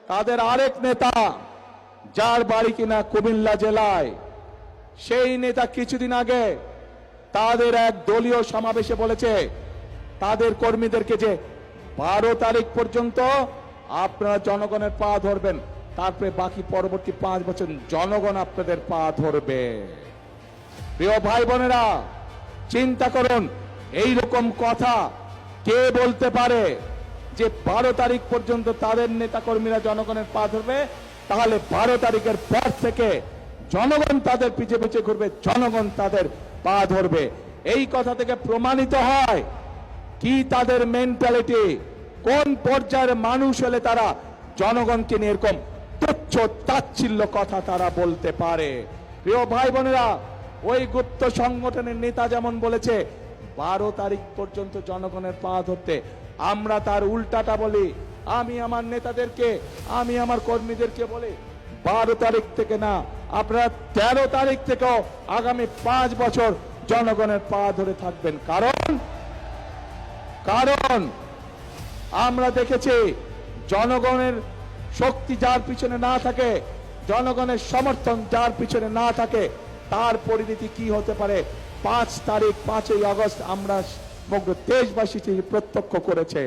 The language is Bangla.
তাদের আরেক নেতা, যার বাড়ি কিনা কুমিল্লা জেলায়, সেই নেতা কিছুদিন আগে তাদের এক দলীয় সমাবেশে বলেছে তাদের কর্মীদেরকে যে 12 তারিখ পর্যন্ত আপনারা জনগণের পা ধরবেন, তারপরে বাকি পরবর্তী 5 বছর জনগণ আপনাদের পা ধরবে। প্রিয় ভাই বোনেরা, চিন্তা করুন, এই রকম কথা কে বলতে পারে যে 12 তারিখ পর্যন্ত তাদের নেতা কর্মীরা জনগণের পা ধরবে, তাহলে 12 তারিখের পর থেকে জনগণ তাদের পিছে পিছে ঘুরবে, জনগণ তাদের পা ধরবে। এই কথা থেকে প্রমাণিত হয় কি তাদের মেন্টালিটি, কোন পর্যায়ের মানুষ হলে তারা জনগণকে নিয়ে এরকম তুচ্ছ তাচ্ছিল্য কথা তারা বলতে পারে। প্রিয় ভাই বোনেরা, ওই গুপ্ত সংগঠনের নেতা যেমন বলেছে 12 তারিখ পর্যন্ত জনগণের পা ধরতে, আমরা তার উল্টাটা বলি। আমি আমার নেতাদেরকে, আমি আমার কর্মীদেরকে বলি 12 তারিখ থেকে না, আপনারা 13 তারিখ থেকেও আগামী 5 বছর জনগণের পা ধরে থাকবেন। কারণ আমরা দেখেছি জনগণের শক্তি যার পিছনে না থাকে, জনগণের সমর্থন যার পিছনে না থাকে, তার পরিণতি কি হতে পারে 5 তারিখ 5ই আগস্ট আমরা সমগ্র দেশবাসী প্রত্যক্ষ করেছে।